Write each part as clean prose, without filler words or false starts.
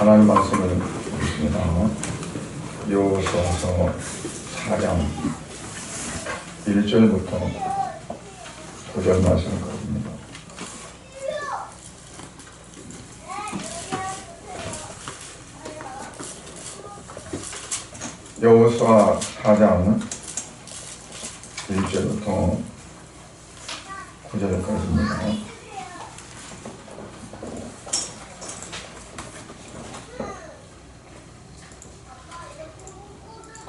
하나님 말씀을 읽습니다. 여호수아서 4장 1절부터 9절 말씀을 읽습니다. 여호수아 4장 1절부터 9절까지입니다.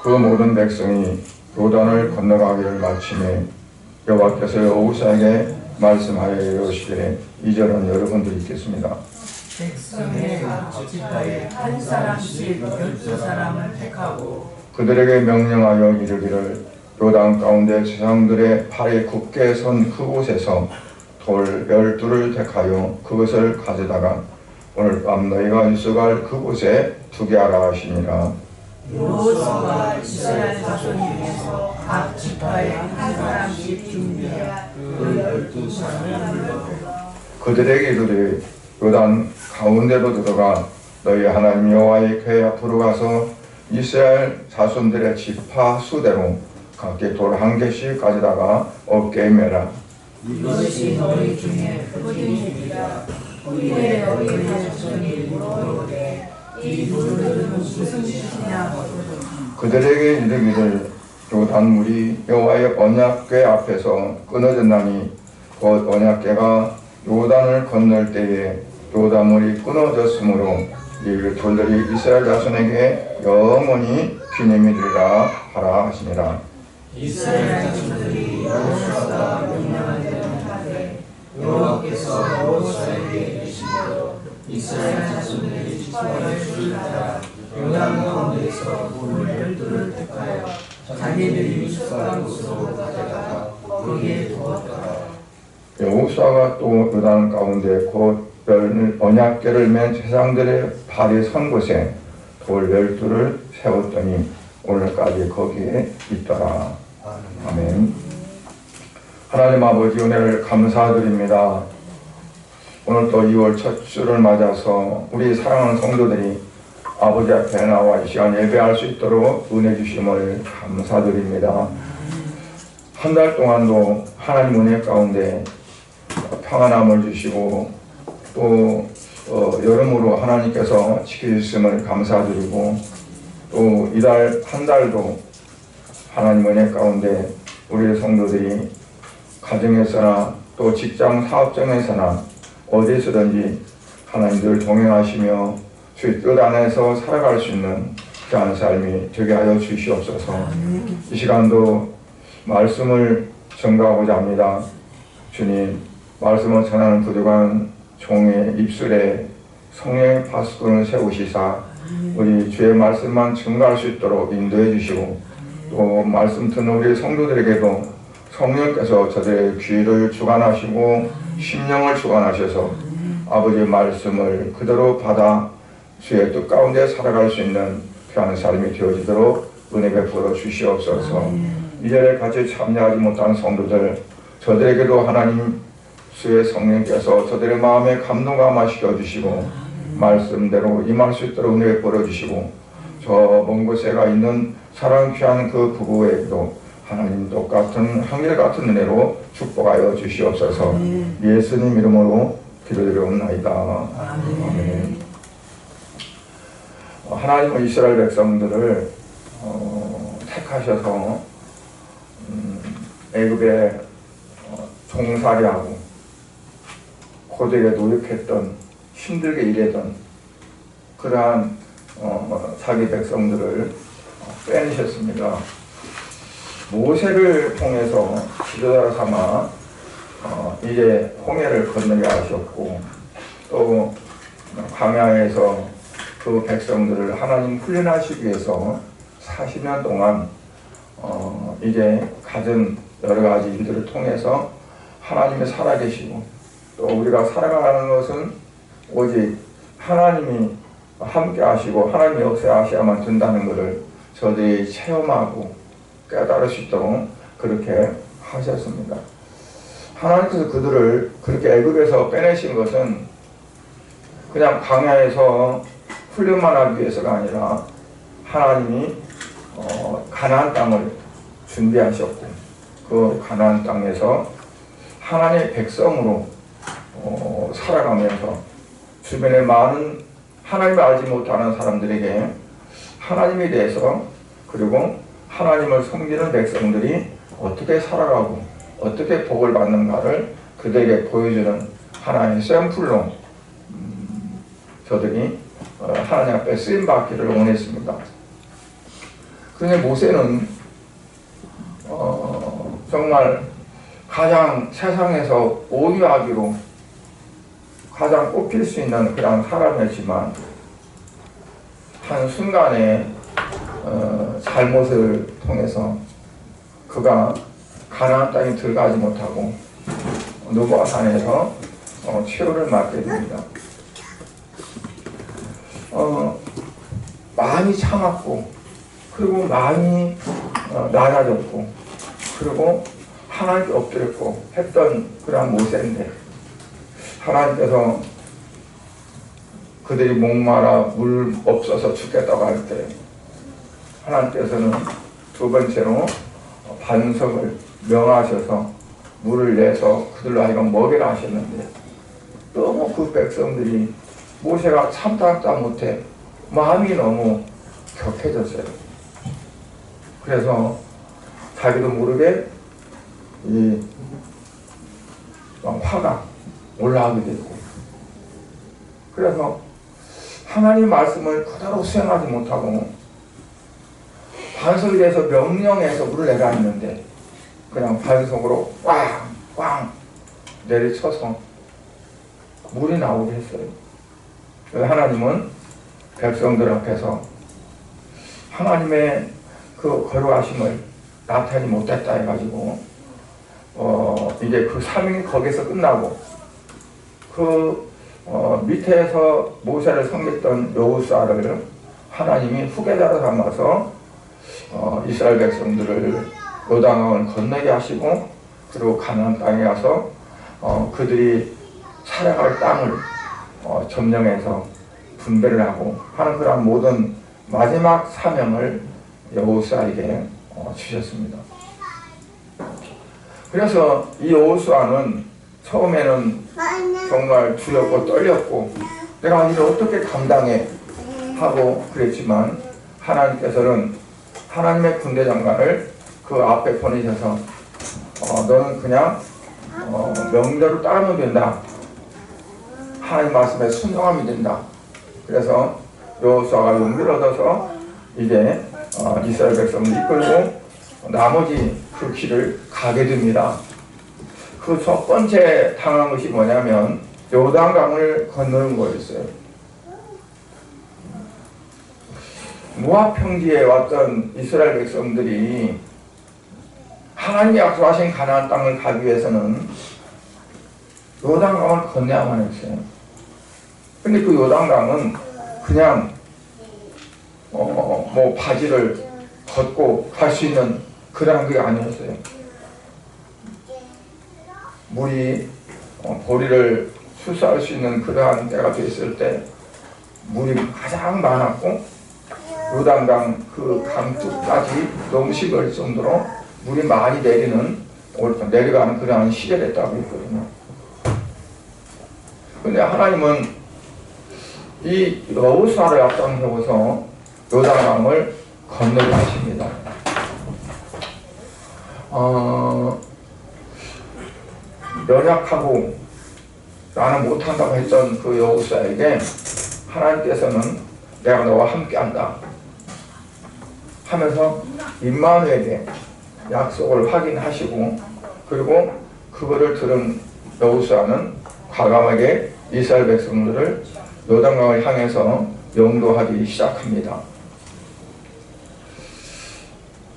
그 모든 백성이 요단을 건너가기를 마침에 여호와께서 여호수아에게 말씀하여 이르시기를, 이 절은 여러분들이 읽겠습니다. 백성의 각 지파에 한 사람씩 12사람을 택하고 그들에게 명령하여 이르기를, 요단 가운데 제사장들의 팔이 굳게 선 그곳에서 돌 12를 택하여 그것을 가져다가 오늘 밤 너희가 있어갈 그곳에 두게 하라 하시니라. 여호수아가 이스라엘 자손 중에서 각 지파에 한 사람씩 준비하여 그 12사람을 불렀고 그들에게 이르되, 요단 가운데로 들어가 너희 하나님 여호와의 궤 앞으로 가서 이스라엘 자손들의 지파 수대로 각기 돌 한 개씩 가져다가 어깨에 매라. 이것이 너희 중에 흑인이라. 후에 너희 자손이 물어오되 이 돌들은 무슨 뜻이냐. 그들에게 이르기를, 요단 물이 여호와의 언약궤 앞에서 끊어졌나니 곧 언약궤가 요단을 건널 때에 요단 물이 끊어졌으므로 이 돌들이 이스라엘 자손에게 영원히 기념이 되리라 하라 하시니라. 이스라엘 자손들이 여호수아가 명령한 대로 하되 여호와께서 여호수아에게 이르시기로 이스라엘 자손들이 지파의 수를 따라 요단 가운데서 돌 12를 택하여 자기들이 익숙한 곳으로 가져다가 거기에 두었더라. 여호수아가 또 요단 가운데 곧 언약궤를 맨 제사장들의 발이 선 곳에 돌 12를 세웠더니 오늘까지 거기에 있더라. 아멘. 하나님 아버지, 은혜를 감사드립니다. 오늘 또 2월 첫 주를 맞아서 우리 사랑하는 성도들이 아버지 앞에 나와 이 시간 예배할 수 있도록 은혜 주심을 감사드립니다. 한 달 동안도 하나님 은혜 가운데 평안함을 주시고 또 여러모로 하나님께서 지켜주심을 감사드리고, 또 이달 한 달도 하나님 은혜 가운데 우리 성도들이 가정에서나 또 직장 사업장에서나 어디서든지 하나님 늘 동행하시며 주의 뜻 안에서 살아갈 수 있는 귀한 삶이 되게 하여 주시옵소서. 이 시간도 말씀을 전가하고자 합니다. 주님, 말씀을 전하는 부족한 종의 입술에 성령의 파수꾼을 세우시사 우리 주의 말씀만 증거할 수 있도록 인도해 주시고, 또 말씀 듣는 우리 성도들에게도 성령께서 저들의 귀를 주관하시고 심령을 주관하셔서 아버지의 말씀을 그대로 받아 주의 뜻 가운데 살아갈 수 있는 귀한 삶이 되어지도록 은혜 베풀어 주시옵소서. 이 자리에 같이 참여하지 못한 성도들, 저들에게도 하나님 주의 성령께서 저들의 마음에 감동감화 시켜주시고 말씀대로 임할 수 있도록 은혜 베풀어 주시고, 저 먼 곳에 가 있는 사랑 귀한 그 부부에게도 하나님 똑같은 한결같은 은혜로 축복하여 주시옵소서. 예수님 이름으로 기도드리옵나이다. 아멘. 하나님은 이스라엘 백성들을 택하셔서 애굽에 종살이하고 고되게 노력했던, 힘들게 일했던 그러한 자기 백성들을 빼내셨습니다. 모세를 통해서 지도자로 삼아 이제 홍해를 건너게 하셨고, 또 광야에서 그 백성들을 하나님 훈련하시기 위해서 40년 동안 이제 가진 여러 가지 일들을 통해서 하나님이 살아계시고, 또 우리가 살아가는 것은 오직 하나님이 함께 하시고 하나님이 역사하셔야만 된다는 것을 저들이 체험하고 깨달을 수 있도록 그렇게 하셨습니다. 하나님께서 그들을 그렇게 애굽에서 빼내신 것은 그냥 광야에서 훈련만 하기 위해서가 아니라 하나님이 가나안 땅을 준비하셨고 그 가나안 땅에서 하나님의 백성으로 살아가면서 주변에 많은 하나님을 알지 못하는 사람들에게 하나님에 대해서 그리고 하나님을 섬기는 백성들이 어떻게 살아가고 어떻게 복을 받는가를 그들에게 보여주는 하나님의 샘플로 저들이 하나님 앞에 쓰임받기를 원했습니다. 그런데 모세는 정말 가장 세상에서 온유하기로 가장 꼽힐 수 있는 그런 사람이었지만 한순간에 잘못을 통해서 그가 가나안 땅에 들어가지 못하고 노바 산에서 최후를 맞게 됩니다. 많이 참았고 그리고 많이 낮아졌고 그리고 하나님께 엎드렸고 했던 그런 모세인데 하나님께서 그들이 목마라 물 없어서 죽겠다고 할 때 하나님께서는 두 번째로 반석을 명하셔서 물을 내서 그들로 하여금 먹이라 하셨는데 너무 그 백성들이 모세가 참다 못해 마음이 너무 격해졌어요. 그래서 자기도 모르게 이 화가 올라가게 됐고 그래서 하나님 말씀을 그대로 수행하지 못하고 반석에 대해서 명령해서 물을 내라 했는데 그냥 반석으로 꽝꽝 내리쳐서 물이 나오게 했어요. 그래서 하나님은 백성들 앞에서 하나님의 그 거룩하심을 나타내지 못했다 해가지고 이제 그 사명이 거기서 끝나고 그 밑에서 모세를 섬겼던 여호수아를 하나님이 후계자로 삼아서 이스라엘 백성들을 요단강을 건너게 하시고 그리고 가나안 땅에 가서 그들이 살아갈 땅을 점령해서 분배를 하고 하는 그런 모든 마지막 사명을 여호수아에게 주셨습니다. 그래서 이 여호수아는 처음에는 정말 두렵고 떨렸고 내가 이를 어떻게 감당해 하고 그랬지만 하나님께서는 하나님의 군대 장관을 그 앞에 보내셔서 너는 그냥 명대로 따르면 된다. 하나님 말씀에 순종하면 된다. 그래서 여호수아가 용기를 얻어서 이제 이스라엘 백성을 이끌고 나머지 그 길을 가게 됩니다. 그 첫 번째 당한 것이 뭐냐면 요단강을 건너는 거였어요. 모압 평지에 왔던 이스라엘 백성들이 하나님이 약속하신 가나안 땅을 가기 위해서는 요단강을 건너야만 했어요. 근데 그 요단강은 그냥 뭐 바지를 걷고 갈 수 있는 그런 게 아니었어요. 물이 보리를 수수할 수 있는 그러한 때가 됐을 때 물이 가장 많았고 요단강 그 강둑까지 넘식을 정도로 물이 많이 내려가는 그러한 시절이었다고 했거든요. 근데 하나님은 이 여호수아를 앞장서서 요단강을 건너게 하십니다. 연약하고 나는 못한다고 했던 그 여호수아에게 하나님께서는 내가 너와 함께한다 하면서 임마누엘의 약속을 확인하시고 그리고 그거를 들은 여호수아는 과감하게 이스라엘 백성들을 요단강을 향해서 영도하기 시작합니다.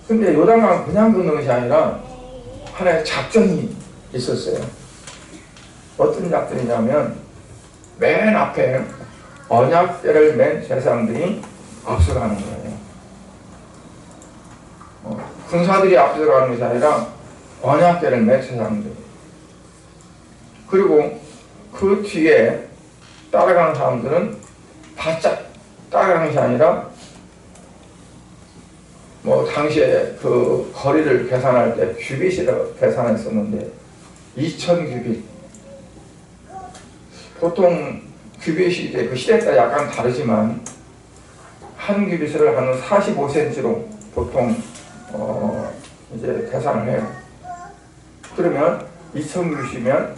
근데 요단강 그냥 건너는 것이 아니라 하나의 작전이 있었어요. 어떤 작전이냐면 맨 앞에 언약궤를 맨 제사장들이 앞서가는 거예요. 군사들이 앞서가는 것이 아니라 언약궤를 맨 제사장들. 그리고 그 뒤에 따라가는 사람들은 바짝 따라가는 것이 아니라 뭐 당시에 그 거리를 계산할 때 규빗이라고 계산했었는데 2000규빗. 보통 규빗이 이제 그 시대에 따라 약간 다르지만 한 규빗을 한 45cm로 보통 이제 계산을 해요. 그러면 2000규빗이면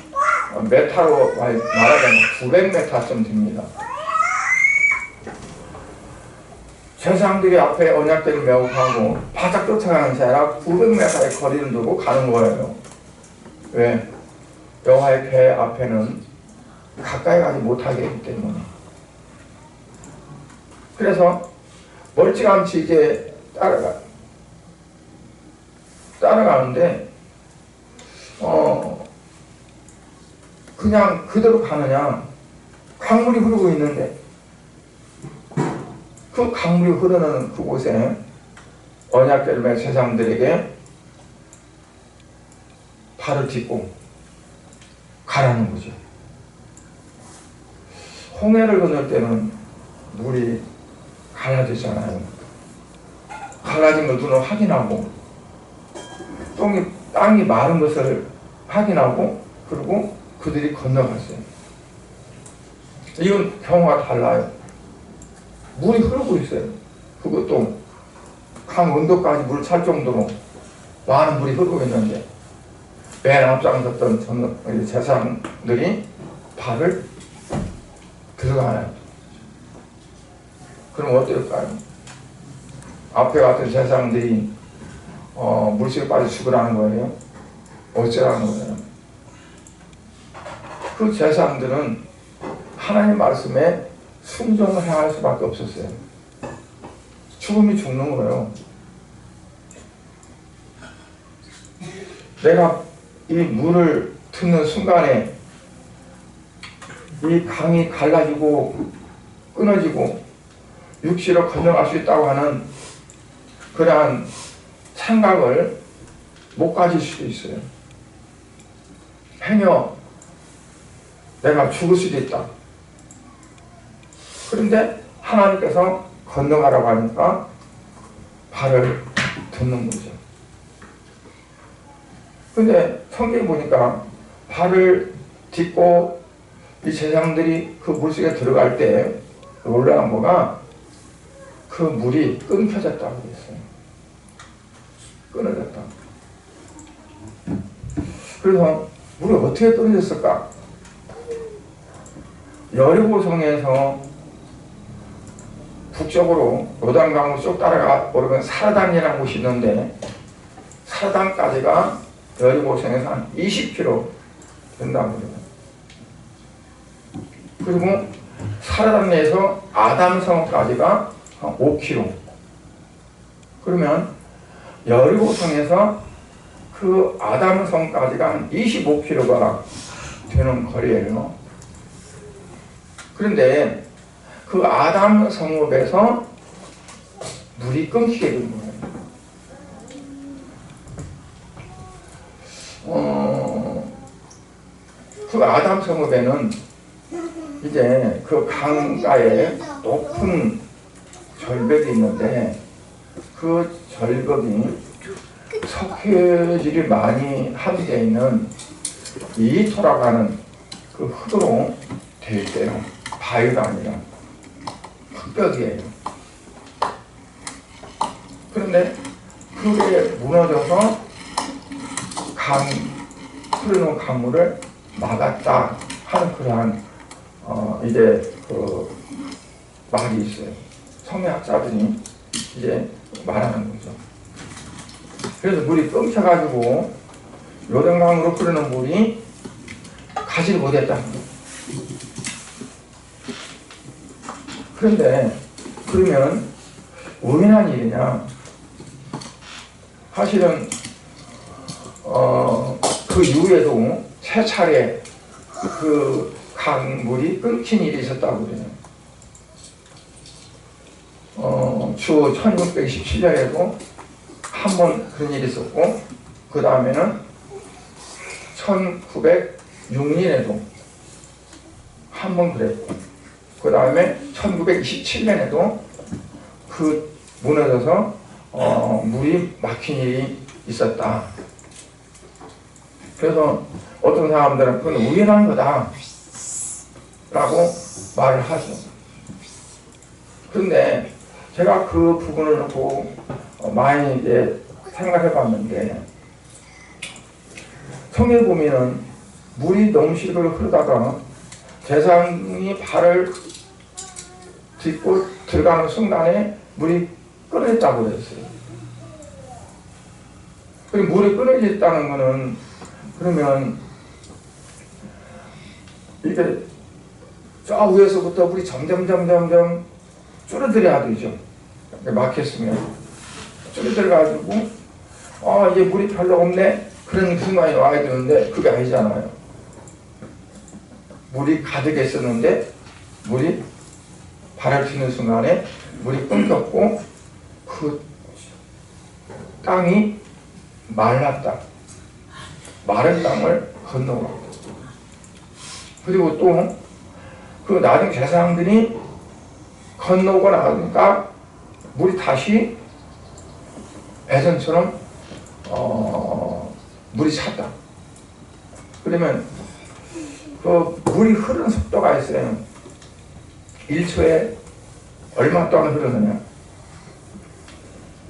메타로 말하자면 900m쯤 됩니다. 제사장들이 앞에 언약궤를 메고 가고 바짝 쫓아가는 것이 아니라 900m의 거리를 두고 가는 거예요. 왜? 여호와의 궤 앞에는 가까이 가지 못하게 했기 때문에. 그래서 멀찌감치 이제 따라가는데 그냥 그대로 가느냐. 강물이 흐르고 있는데 그 강물이 흐르는 그곳에 언약궤를 맨 제사장들에게 발을 딛고 가라는 거죠. 홍해를 건널 때는 물이 갈라지잖아요. 갈라진 걸 눈으로 확인하고 땅이 마른 것을 확인하고 그리고 그들이 건너갔어요. 이건 경우가 달라요. 물이 흐르고 있어요. 그것도 강 언덕까지 물을 찰 정도로 많은 물이 흐르고 있는데 맨 앞장섰던 제사장들이 발을 들어가요. 그럼 어떨까요? 앞에 같은 제사장들이 물속에 빠져 죽으라는 거예요? 어쩌라는 거예요? 그 제사장들은 하나님 말씀에 순종을 해야 할 수밖에 없었어요. 죽음이 죽는 거예요. 내가 이 물을 듣는 순간에 이 강이 갈라지고 끊어지고 육지로 건너갈 수 있다고 하는 그러한 생각을 못 가질 수도 있어요. 행여 내가 죽을 수도 있다. 그런데 하나님께서 건너가라고 하니까 발을 듣는 거죠. 근데 성경에 보니까 발을 딛고 이 제사장들이 그 물속에 들어갈 때 놀라운 거가 그 물이 끊겨졌다고 했어요. 끊어졌다. 그래서 물이 어떻게 끊어졌을까? 여리고성에서 북쪽으로 요단강으로 쭉 따라가 오르면 사르단이라는 곳이 있는데 사르단까지가 여리고성에서 한 20km 된다고 그래요. 그리고 사르단에서 아담성까지가 한 5km. 그러면 여리고성에서 그 아담성까지가 한 25km가 되는 거리예요. 그런데 그 아담 성읍에서 물이 끊기게 된 거예요. 그 아담 성읍에는 이제 그 강가에 높은 절벽이 있는데 그 절벽이 석회질이 많이 함유되어 있는 이토라고 하는 그 흙으로 되어 있대요. 바위가 아니라 흙벽이에요. 그런데 그게 무너져서 흐르는 강물을 막았다 하는 그러한 이제 그 말이 있어요. 성리학자들이 이제 말하는 거죠. 그래서 물이 끊겨가지고 요단강으로 흐르는 물이 가지를 못했다. 그런데 그러면 우연한 일이냐? 사실은 그 이후에도 세 차례 그 강물이 끊긴 일이 있었다고 그래요. 주 1617년에도 한 번 그런 일이 있었고 그 다음에는 1906년에도 한 번 그랬고 그 그 다음에 1927년에도 그 무너져서 물이 막힌 일이 있었다. 그래서 어떤 사람들은 그건 우연한 거다 라고 말을 하죠. 그런데 제가 그 부분을 놓고 많이 이제 생각해 봤는데, 성에 보면은 물이 넘실을 흐르다가 제사장이 발을 딛고 들어가는 순간에 물이 끊어졌다고 그랬어요. 물이 끊어졌다는 거는, 그러면 이게 저 위에서부터 물이 점점 줄어들어야 되죠. 막혔으면 줄어들어가지고 이제 물이 별로 없네, 그런 순간이 와야 되는데 그게 아니잖아요. 물이 가득했었는데 물이 발을 딛는 순간에 물이 끊겼고 그 땅이 말랐다. 마른 땅을 건너갔다. 그리고 또 그 나중 제사장들이 건너고 나니까 물이 다시 예전처럼 물이 찼다. 그러면 그 물이 흐르는 속도가 있어요. 1초에 얼마 동안 흐르느냐?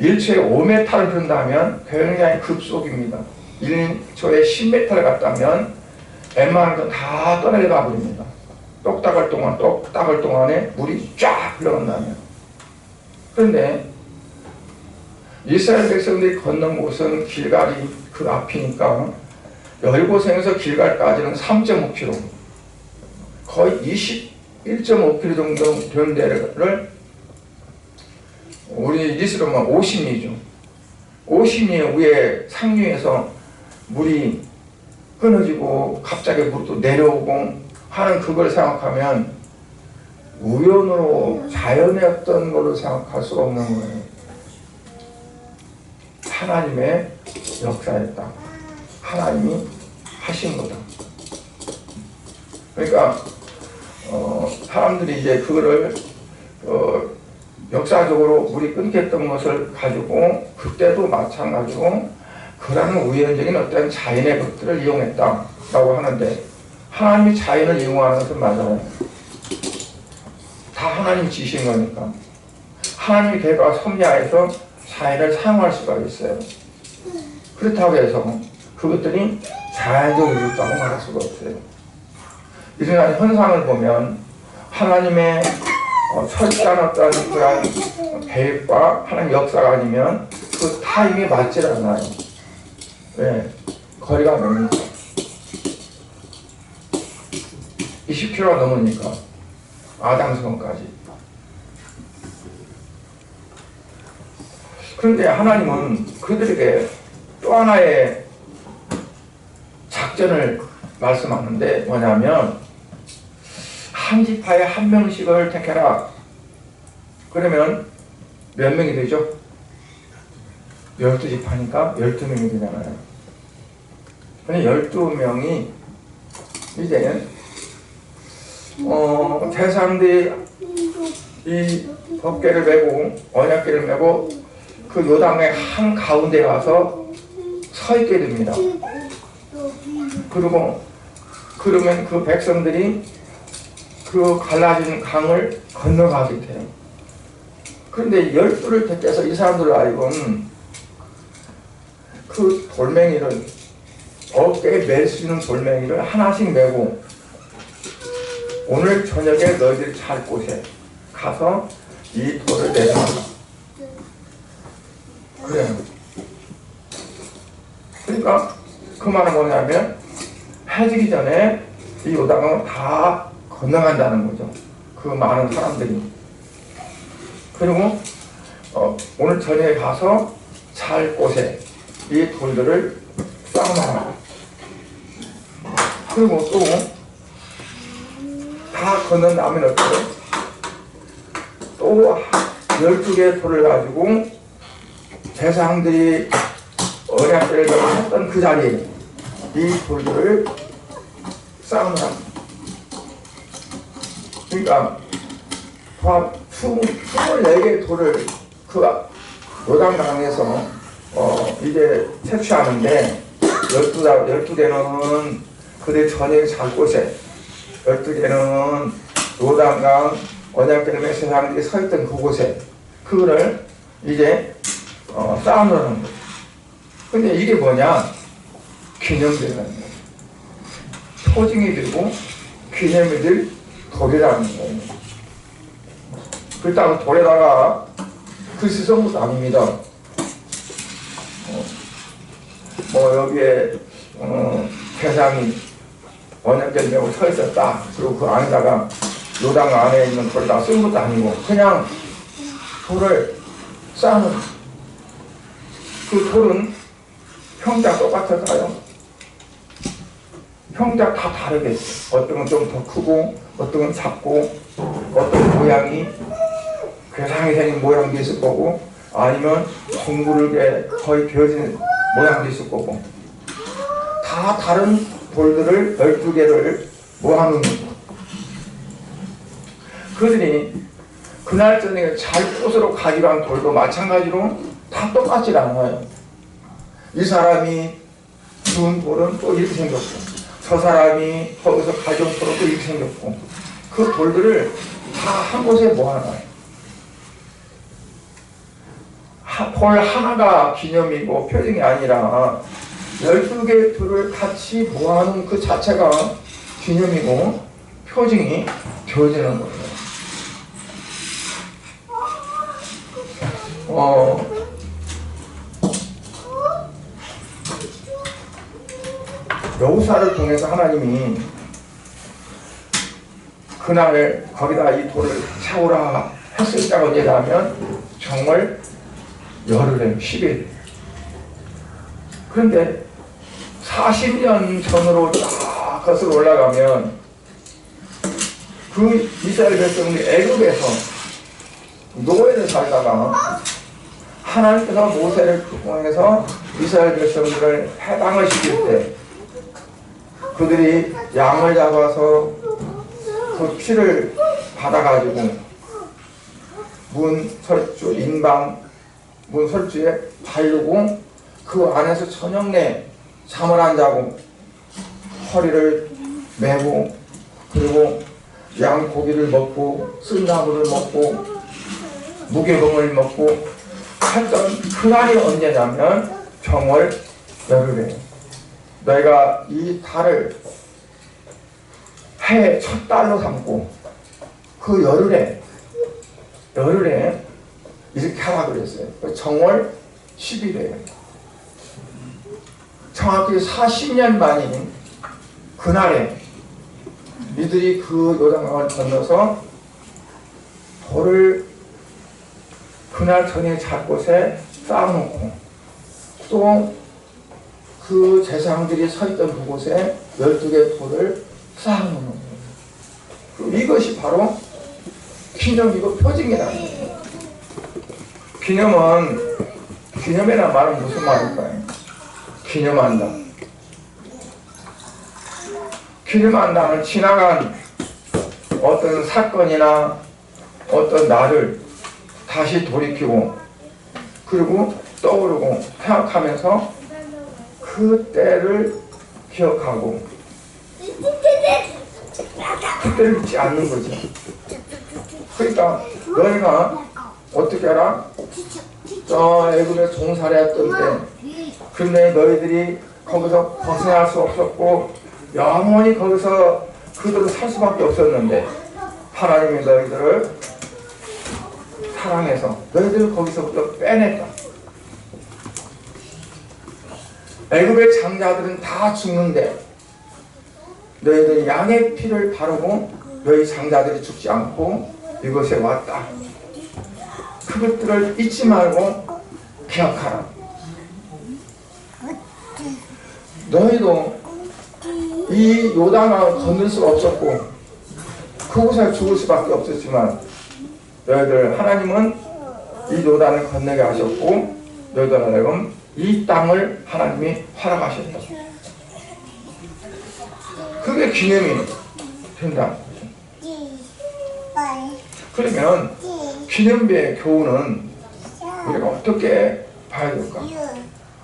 1초에 5m를 흐른다면 굉장히 급속입니다. 1초에 10m를 갔다면 웬만한 건 다 떠내려가 버립니다. 똑딱할 동안에 물이 쫙 흘러간다면. 그런데 이스라엘 백성들이 건넌 곳은 길갈이 그 앞이니까 여리고성에서 길갈까지는 3.5km, 거의 21.5km 정도 되는 데를 우리 리스로만 50리죠. 50리 위에 상류에서 물이 끊어지고 갑자기 물이 또 내려오고 하는 그걸 생각하면 우연으로 자연의 어떤 걸로 생각할 수가 없는 거예요. 하나님의 역사였다. 하나님이 하신 거다. 그러니까 사람들이 이제 그거를 역사적으로 물이 끊겼던 것을 가지고 그때도 마찬가지로 그러한 우연적인 어떤 자연의 것들을 이용했다라고 하는데, 하나님이 자연을 이용하는 것은 맞아요. 다 하나님 지신 거니까. 하나님의 계획과 섭리하에서 자연을 사용할 수가 있어요. 그렇다고 해서 그것들이 자연적으로 이루었다고 말할 수가 없어요. 이러한 현상을 보면 하나님의 철저한 어떤 그런 계획과 하나님의 역사가 아니면 그 타임이 맞지 않아요. 왜? 거리가 멉니까? 20km가 넘으니까 아담성까지. 그런데 하나님은 그들에게 또 하나의 작전을 말씀하는데 뭐냐면, 한 지파에 한 명씩을 택해라. 그러면 몇 명이 되죠? 12지파니까 12명이 되잖아요. 근데 12명이 이제는 제사장들이 이 법궤를 메고 언약궤를 메고 그 요단의 한 가운데 가서 서 있게 됩니다. 그러면 그 백성들이 그 갈라진 강을 건너가게 돼요. 그런데 12를 택해서 이 사람들 하여금 그 돌멩이를, 어깨에 멜 수 있는 돌멩이를 하나씩 메고 오늘 저녁에 너희들이 잘 곳에 가서 이 돌을 내놔라. 그래요. 그러니까 그 말은 뭐냐면 해지기 전에 이 요단강을 다 건너간다는 거죠. 그 많은 사람들이. 그리고 오늘 저녁에 가서 잘 곳에 이 돌들을 쌓아놔라. 그리고 또 다 건넌 다음에 어떻게 또 12개의 돌을 가지고 제사장들이 언약궤를 했던 그 자리에 이 돌들을 쌓아놓으라. 그러니까 조합 24개의 돌을 그 요단강에서 이제 채취하는데 12개는 그들 전에 잘 곳에 12개는 요단강 언약궤를 세상들이 서 있던 그곳에 그거를 이제 쌓아놓는 거예요. 근데 이게 뭐냐? 기념비라는 거예요. 표징이 되고 기념이 될 돌이라는 거예요. 그렇다고 돌에다가 글씨 쓴 것도 아닙니다. 뭐 여기에 세상이 언약궤를 메고 서 있었다. 그리고 그 안에다가 요단 안에 있는 돌에다가 쓴 것도 아니고 그냥 돌을 쌓는 그 돌은 형자 똑같을까요? 형자 다 다르겠죠. 어떤 건 좀 더 크고 어떤 건 작고 어떤 모양이 괴상하게 생긴 모양도 있을 거고 아니면 둥그르게 거의 되어진 모양도 있을 거고 다 다른 돌들을 12개를 모아놓는 거예요. 그들이 그날 저녁에 잘 곳으로 가기로 한 돌도 마찬가지로 다 똑같지 않아요. 이 사람이 주운 돌은 또 이렇게 생겼고 저 사람이 거기서 가져온 돌은 또 이렇게 생겼고 그 돌들을 다 한 곳에 모아놔요. 돌 하나가 기념이고 표징이 아니라 12개의 돌을 같이 모아놓은 그 자체가 기념이고 표징이 되어지는 거예요. 여호사를 통해서 하나님이 그날 거기다 이 돌을 채우라 했을 때가 언제냐면 정월 열흘에 10일. 그런데 40년 전으로 쫙 거슬러 올라가면 그 이스라엘 백성들이 애굽에서 노예를 살다가 하나님께서 모세를 통해서 이스라엘 백성들을 해방을 시킬 때 그들이 양을 잡아서 그 피를 받아가지고 문설주, 인방, 문설주에 바르고 그 안에서 저녁 내 잠을 안 자고 허리를 매고 그리고 양고기를 먹고 쓴나물을 먹고 무교봉을 먹고 했던 그날이 언제냐면 정월 열흘에 너희가 이 달을 해의 첫 달로 삼고 그 열흘에 이렇게 하라 그랬어요. 정월 10일에 정확히 40년 만인 그날에 이들이 그 요단강을 건너서 돌을 그날 전에 잘 곳에 쌓아놓고 또 그 제사장들이 서 있던 그곳에 12개의 돌을 쌓아놓는 거예요. 이것이 바로 기념이고 표징이라는 거예요. 기념이라는 말은 무슨 말일까요? 기념한다. 기념한다는 지나간 어떤 사건이나 어떤 날을 다시 돌이키고 그리고 떠오르고 생각하면서 그때를 기억하고 그때를 잊지 않는 거죠. 그러니까 너희가 어떻게 알아? 저 애굽에 종살이했던 때 근데 너희들이 거기서 벗어날 수 없었고 영원히 거기서 그들을 살 수밖에 없었는데 하나님이 너희들을 사랑해서 너희들을 거기서부터 빼냈다. 애굽의 장자들은 다 죽는데 너희들이 양의 피를 바르고 너희 장자들이 죽지 않고 이곳에 왔다. 그것들을 잊지 말고 기억하라. 너희도 이 요단강을 건널 수가 없었고 그곳에 죽을 수밖에 없었지만 너희들 하나님은 이 요단을 건너게 하셨고 너희들 하나님은 이 땅을 하나님이 허락하셨다. 그게 기념이 된다. 그러면 기념비의 교훈은 우리가 어떻게 봐야 될까?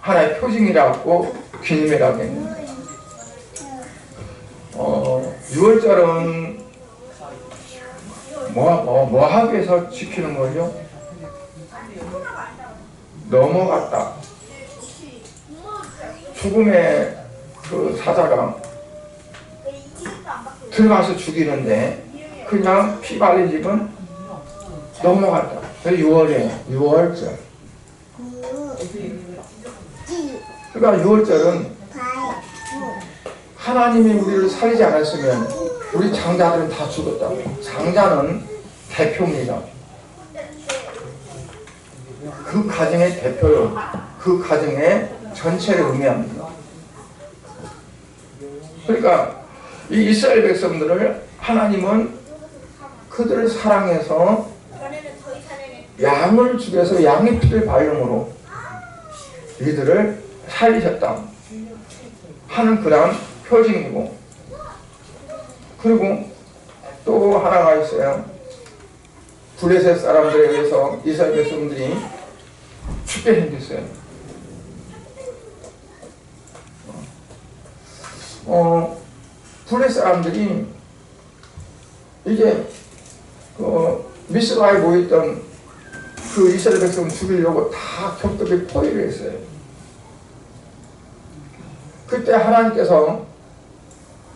하나의 표징이라고 기념이라고 했는데 6월절은 뭐 하기 위해서 지키는 거죠? 넘어갔다. 죽음의 그 사자가 들어가서 죽이는데 그냥 피 발린 집은 넘어갔다. 그래서 6월절. 그러니까 6월절은 하나님이 우리를 살리지 않았으면 우리 장자들은 다 죽었다고. 장자는 대표입니다. 그 가정의 대표요. 그 가정의 전체를 의미합니다. 그러니까 이 이스라엘 백성들을 하나님은 그들을 사랑해서 양을 죽여서 양의 피를 바름으로 이들을 살리셨다 하는 그런 표징이고, 그리고 또 하나가 있어요. 블레셋 사람들에 의해서 이스라엘 백성들이 죽게 생겼어요. 블레셋 사람들이 이제 미스바에 모였던 그 이스라엘 백성 죽이려고 다 겹겹이 포위를 했어요. 그때 하나님께서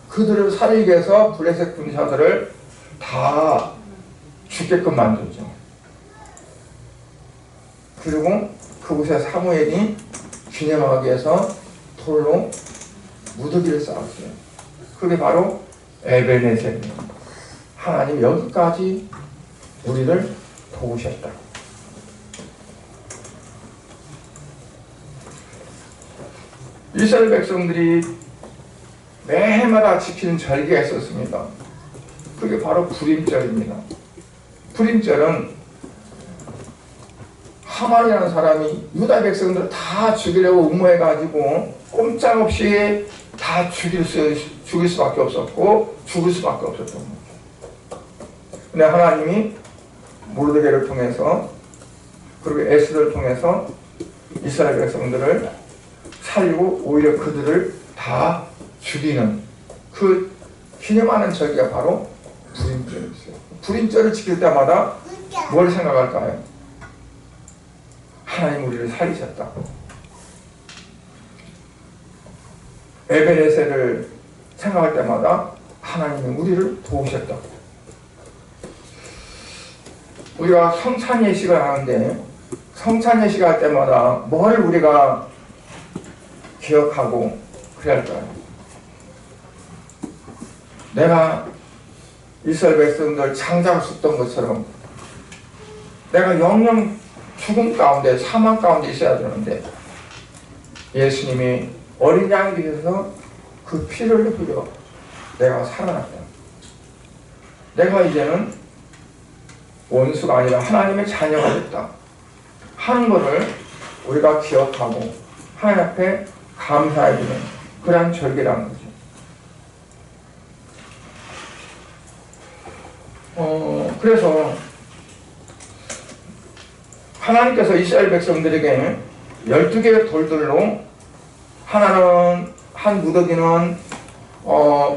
그들을 살리기 위해서 블레셋 군사들을 다 죽게끔 만들죠. 그리고 그곳에 사무엘이 기념하기 위해서 돌로 무더기를 쌓았어요. 그게 바로 에베네셀입니다. 하나님 여기까지 우리를 도우셨다. 이스라엘 백성들이 매해마다 지키는 절기가 있었습니다. 그게 바로 불임절입니다. 불임절은 하만이라는 사람이 유다 백성들을 다 죽이려고 음모해가지고 꼼짝없이 다 죽일 수밖에 없었고 죽을 수밖에 없었던 거죠. 근데 하나님이 모르드게를 통해서 그리고 에스더를 통해서 이스라엘 백성들을 살리고 오히려 그들을 다 죽이는 그 기념하는 절기가 바로 불임절이었어요. 불임절을 지킬 때마다 뭘 생각할까요? 하나님 우리를 살리셨다. 에베네셀을 생각할 때마다 하나님이 우리를 도우셨다. 우리가 성찬 예식을 하는데 성찬 예식을 할 때마다 뭘 우리가 기억하고 그래야 할까요? 내가 이스라엘 백성들 창자로 썼던 것처럼 내가 영영 죽음 가운데 사망 가운데 있어야 되는데 예수님이 어린 양이 되셔서 그 피를 흘려 내가 살아났다. 내가 이제는 원수가 아니라 하나님의 자녀가 됐다 하는 것을 우리가 기억하고 하나님 앞에 감사해주는 그런 절기라는 거죠. 그래서 하나님께서 이스라엘 백성들에게 12개의 돌들로 하나는 한 무더기는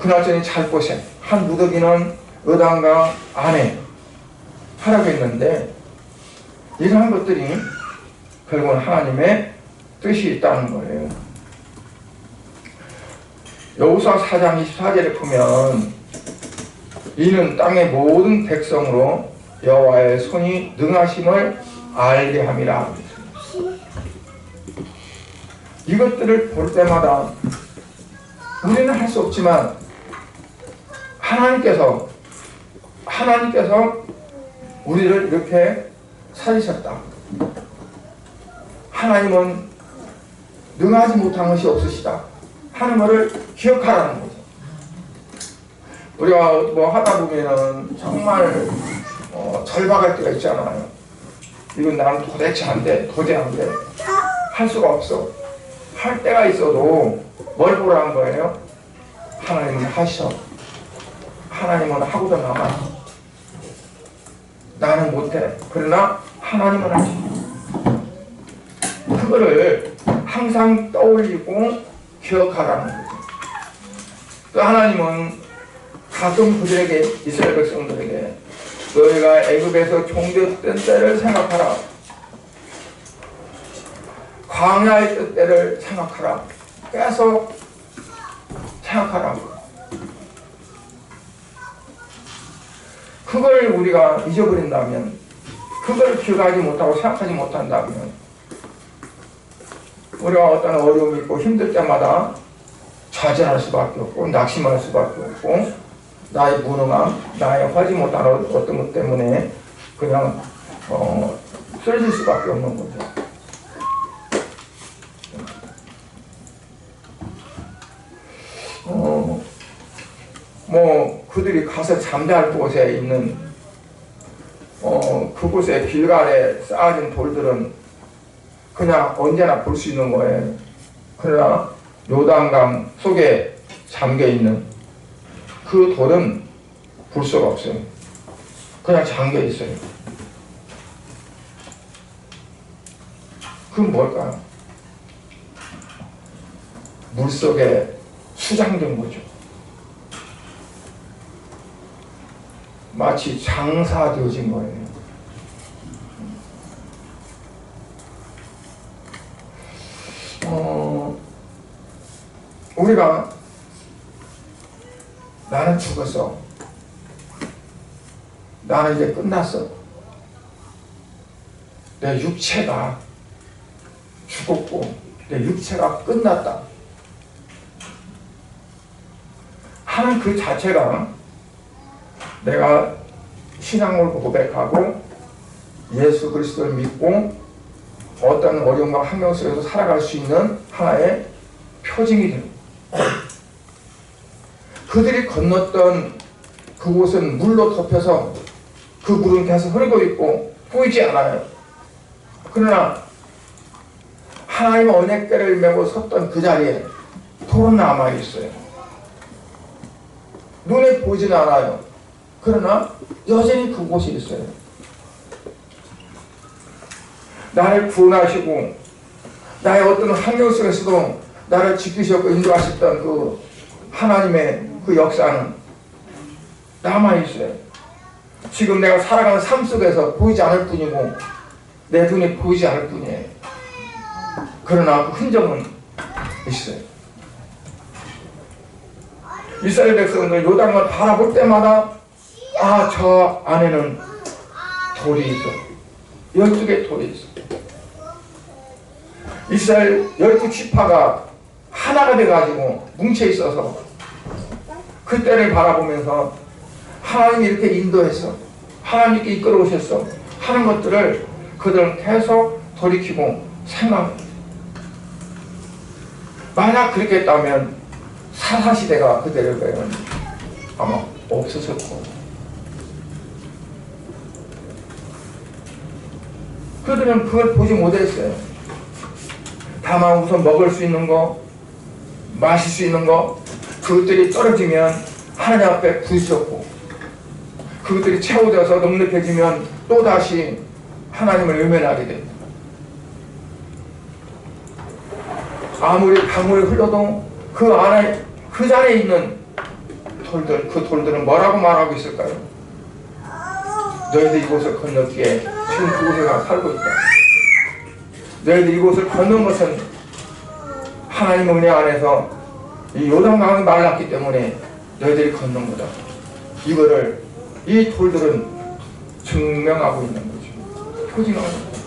그날전에 잘 곳에, 한 무더기는 의단강 안에 하라고 했는데 이러한 것들이 결국은 하나님의 뜻이 있다는 거예요. 여호수아 4장 24절에 보면 이는 땅의 모든 백성으로 여호와의 손이 능하심을 알게 함이라. 이것들을 볼 때마다 우리는 할 수 없지만 하나님께서 우리를 이렇게 살리셨다. 하나님은 능하지 못한 것이 없으시다 하는 것을 기억하라는 거죠. 우리가 뭐 하다 보면은 정말 절박할 때가 있잖아요. 이건 나는 도대체 안 돼, 도저히 안 돼, 할 수가 없어 할 때가 있어도 뭘 보라는 거예요? 하나님은 하셔. 하나님은 하고자 남아. 나는 못해. 그러나 하나님은 하지. 그거를 항상 떠올리고 기억하라는 거죠. 또 하나님은 가끔 그들에게, 이스라엘 백성들에게 너희가 애굽에서 종되었던 때를 생각하라. 광야에 있던 때를 생각하라. 계속 생각하라. 그걸 우리가 잊어버린다면, 그걸 기억하지 못하고 생각하지 못한다면 우리가 어떤 어려움이 있고 힘들 때마다 좌절할 수밖에 없고 낙심할 수밖에 없고 나의 무능함, 나의 하지 못한 어떤 것 때문에 그냥 쓰러질 수밖에 없는 거죠. 그들이 가서 잠잘 곳에 있는 그곳에 길갈에 쌓아진 돌들은 그냥 언제나 볼 수 있는 거예요. 그러나 요단강 속에 잠겨있는 그 돌은 볼 수가 없어요. 그냥 잠겨있어요. 그건 뭘까요? 물속에 수장된 거죠. 마치 장사되어진 거예요. 우리가 나는 죽었어. 나는 이제 끝났어. 내 육체가 죽었고 내 육체가 끝났다 하는 그 자체가 내가 신앙을 고백하고 예수 그리스도를 믿고 어떤 어려움과 환경 속에서 살아갈 수 있는 하나의 표징이 됩니다. 그들이 건넜던 그곳은 물로 덮여서 그 물은 계속 흐르고 있고 보이지 않아요. 그러나 하나님의 언약궤를 메고 섰던 그 자리에 돌은 남아있어요. 눈에 보이지는 않아요. 그러나 여전히 그곳에 있어요. 나를 구원하시고 나의 어떤 환경 속에서도 나를 지키셨고 인도하셨던 그 하나님의 그 역사는 남아있어요. 지금 내가 살아가는 삶 속에서 보이지 않을 뿐이고 내 눈에 보이지 않을 뿐이에요. 그러나 그 흔적은 있어요. 이스라엘 백성들 요단강을 바라볼 때마다 저 안에는 돌이 있어. 12개의 돌이 있어. 이스라엘 12지파가 하나가 돼가지고 뭉쳐있어서 그때를 바라보면서 하나님이 이렇게 인도해서 하나님께 이끌어오셨어 하는 것들을 그들은 계속 돌이키고 생각해요. 만약 그렇게 했다면 사사시대가 그때는 아마 없었을 거고 그들은 그걸 보지 못했어요. 다만 우선 먹을 수 있는 거, 마실 수 있는 거, 그것들이 떨어지면 하나님 앞에 부딪혔고 그것들이 채워져서 넉넉해지면 또다시 하나님을 외면하게 됩니다. 아무리 강물이 흘러도 그 안에 그 자리에 있는 돌들, 그 돌들은 뭐라고 말하고 있을까요? 너희들 이곳을 건너기에 지금 그곳에 가 살고 있다. 너희들 이곳을 건넌 것은 하나님의 은혜 안에서 이 요단강이 말랐기 때문에 너희들이 건넌 거다. 이거를 이 돌들은 증명하고 있는 거죠. 표징하고 있는 거죠.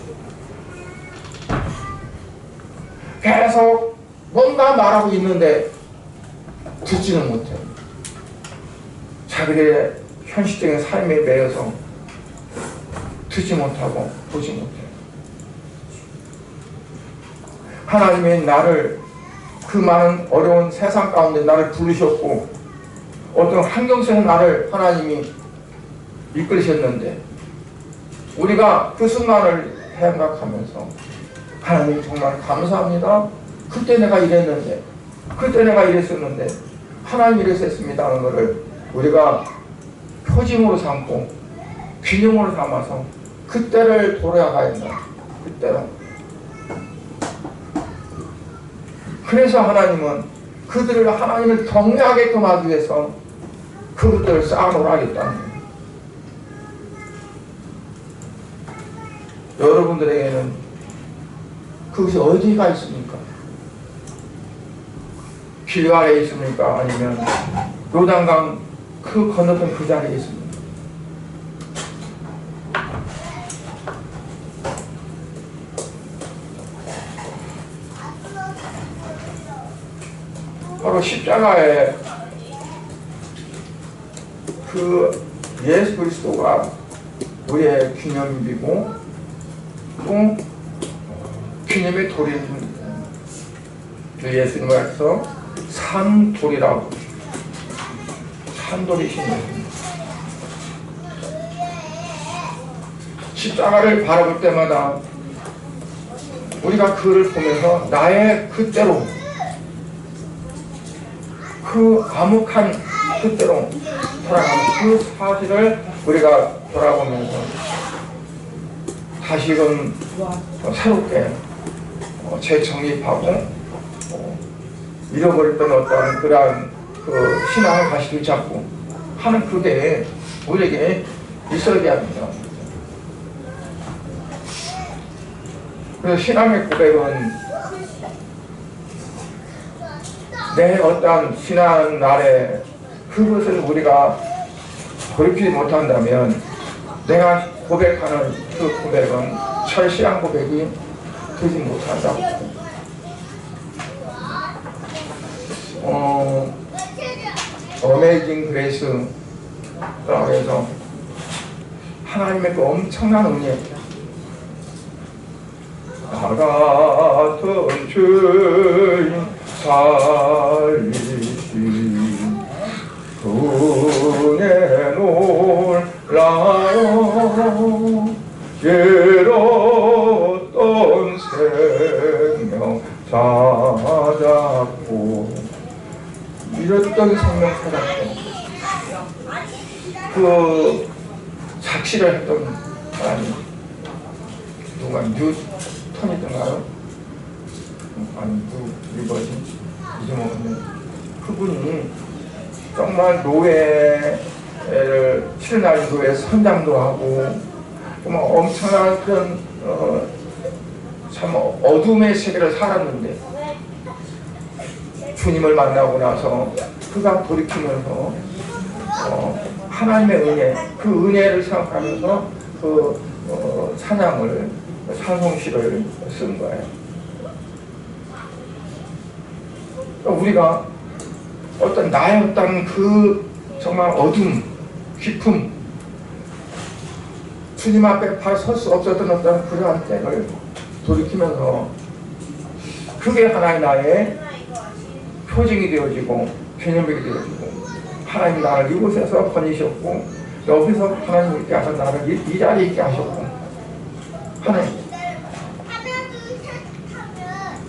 계속 뭔가 말하고 있는데 듣지는 못해요. 자기들의 현실적인 삶에 매여서 듣지 못하고 보지 못해요. 하나님이 나를 그 많은 어려운 세상 가운데 나를 부르셨고 어떤 환경 속에 나를 하나님이 이끌으셨는데 우리가 그 순간을 생각하면서 하나님 정말 감사합니다. 그때 내가 이랬는데 그때 내가 이랬었는데 하나님 이랬었습니다 하는 것을 우리가 표징으로 삼고 기념으로 삼아서 그때를 돌아가야 된다. 그때로. 그래서 하나님은 그들을 하나님을 경외하게끔 하기 위해서 그것들을 쌓아놓으라겠다는 거예요. 여러분들에게는 그것이 어디가 있습니까? 길갈에 있습니까? 아니면 요단강 그 건너편 그 자리에 있습니까? 바로 십자가에 그 예수 그리스도가 우리의 기념비고 또 기념의 돌입니다. 예수님께서 산돌이라고 산돌이신 거예요. 십자가를 바라볼 때마다 우리가 그를 보면서 나의 그때로 그 암흑한 그때로 돌아가는 그 사실을 우리가 돌아보면서 다시금 새롭게 재정립하고 잃어버렸던 어떤 그러한 그 신앙을 다시 되찾고 하는 그게 우리에게 있어야 합니다. 그래서 신앙의 고백은 내 어떤 신앙 날에 그것을 우리가 돌이키지 못한다면 내가 고백하는 그 고백은 철저한 고백이 되지 못한다. 어메이징 그레이스라고 해서 하나님의 그 엄청난 은혜, 나 같은 죄인 살리신 은혜 놀라요. 잃었던 생명 찾았고, 잃었던 생명 찾았고, 그 작시를 했던 사람이 누가 뉴턴이던가요? 아니 누구지? 잊어먹었네. 그분이 정말 노예를 7날 노예 선장도 하고 정말 엄청난 그런 참 어둠의 세계를 살았는데 주님을 만나고 나서 그가 돌이키면서 하나님의 은혜, 그 은혜를 생각하면서 그 찬양을 찬송시를 쓴 거예요. 우리가 어떤 나의 어떤 그 정말 어둠, 깊음, 주님 앞에 발 설 수 없었던 어떤 그러한 때를 돌이키면서 그게 하나의 나의 표징이 되어지고 개념이 되어지고 하나님 나를 이곳에서 보내셨고 여기서 하나님 있게 하셔서 나를 이 자리에 있게 하셨고 하나님.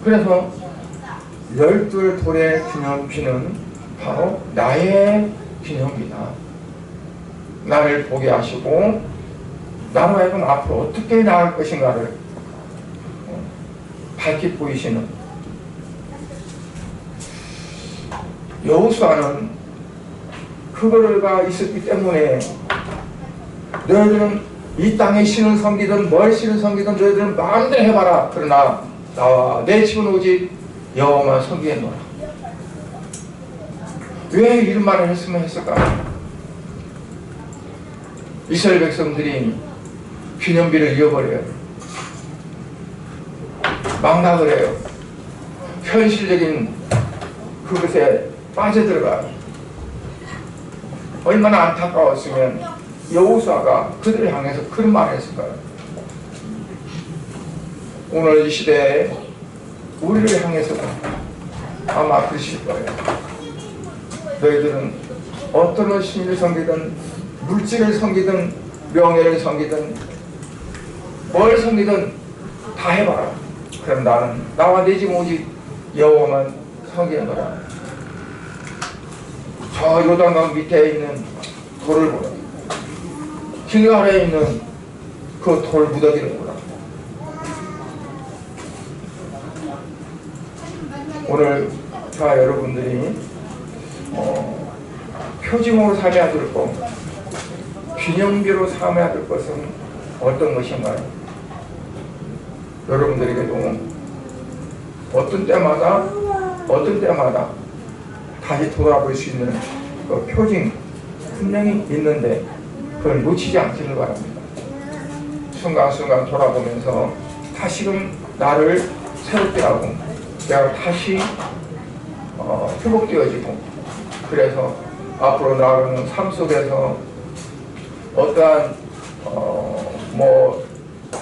그래서 12돌의 기념비는 바로 나의 기념비다. 나를 보게 하시고 나로 하여금 앞으로 어떻게 나아갈 것인가를 밝히 보이시는 여호수아는 그거가 있었기 때문에 너희들은 이 땅에 신을 섬기든 뭘 신을 섬기든 너희들은 마음대로 해봐라. 그러나 나와 내 집은 오직 여호와만 섬기겠노라. 왜 이런 말을 했으면 했을까? 이스라엘 백성들이 기념비를 잃어버려요. 망각을 해요. 현실적인 그것에 빠져들어가요. 얼마나 안타까웠으면 여호수아가 그들을 향해서 그런 말을 했을까요? 오늘 이 시대에 우리를 향해서도 아마 그러실 거예요. 너희들은 어떤 신을 섬기든 물질을 섬기든 명예를 섬기든 뭘 섬기든 다 해봐라. 그럼 나는 나와 내 집 오직 여호와만 섬기는 거라. 저 요단강 밑에 있는 돌을 보라. 길 아래에 있는 그 돌 무더기를 보라. 오늘 자 여러분들이 표징으로 삼아야 될 것, 기념비로 삼아야 될 것은 어떤 것인가요? 여러분들에게도 어떤 때마다 다시 돌아볼 수 있는 그 표징 분명히 있는데 그걸 놓치지 않기를 바랍니다. 순간순간 돌아보면서 다시금 나를 새롭게 하고 내가 다시 회복되어지고, 그래서 앞으로 나아가는 삶 속에서 어떠한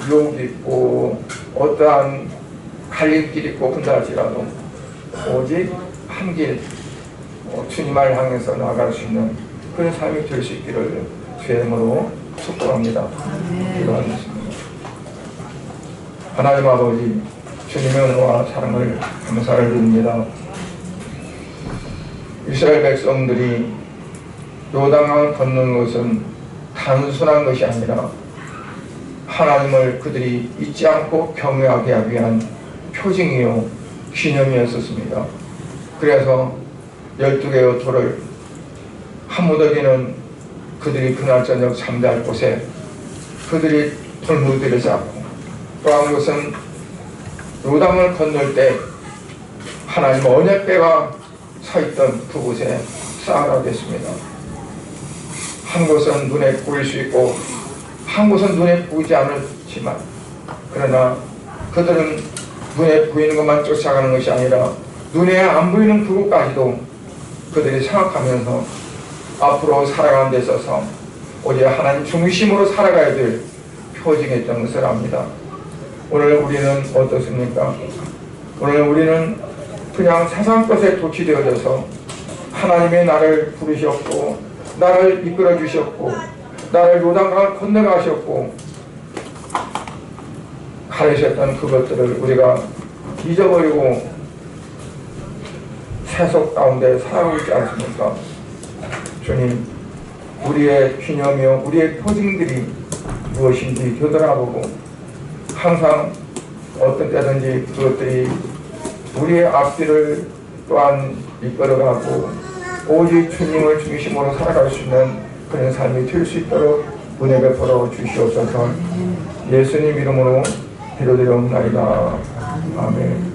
유혹이 있고 어떠한 갈림길이 있고 그런다 할지라도 오직 한 길 주님을 향해서 나아갈 수 있는 그런 삶이 될 수 있기를 주의 이름으로 축복합니다. 기도하겠습니다. 하나님 아버지, 주님의 은혜와 사랑을 감사를 드립니다. 이스라엘 백성들이 요단강을 건너는 것은 단순한 것이 아니라 하나님을 그들이 잊지 않고 경외하게 하기 위한 표징이요 기념이었었습니다. 그래서 12개의 돌을 한 무더기는 그들이 그날 저녁 잠잘 곳에 그들이 돌무더기를 쌓고, 또 한 곳은 요단을 건널 때 하나님 언약궤가 서 있던 그곳에 쌓아라고 했습니다. 한 곳은 눈에 보일 수 있고 한 곳은 눈에 보이지 않지만, 그러나 그들은 눈에 보이는 것만 쫓아가는 것이 아니라 눈에 안 보이는 그곳까지도 그들이 생각하면서 앞으로 살아가는 데 있어서 오직 하나님 중심으로 살아가야 될 표징했던 것을 압니다. 오늘 우리는 어떻습니까? 오늘 우리는 그냥 세상 것에 도취되어져서 하나님의 나를 부르셨고 나를 이끌어 주셨고 나를 요단강을 건너가셨고 가르쳤던 그것들을 우리가 잊어버리고 세속 가운데 살아가고 있지 않습니까? 주님, 우리의 기념이요 우리의 표징들이 무엇인지 되돌아보고 항상 어떤 때든지 그것들이 우리의 앞길을 또한 이끌어가고 오직 주님을 중심으로 살아갈 수 있는 그런 삶이 될 수 있도록 은혜 베풀어 주시옵소서. 예수님 이름으로 기도드리옵나이다. 아멘.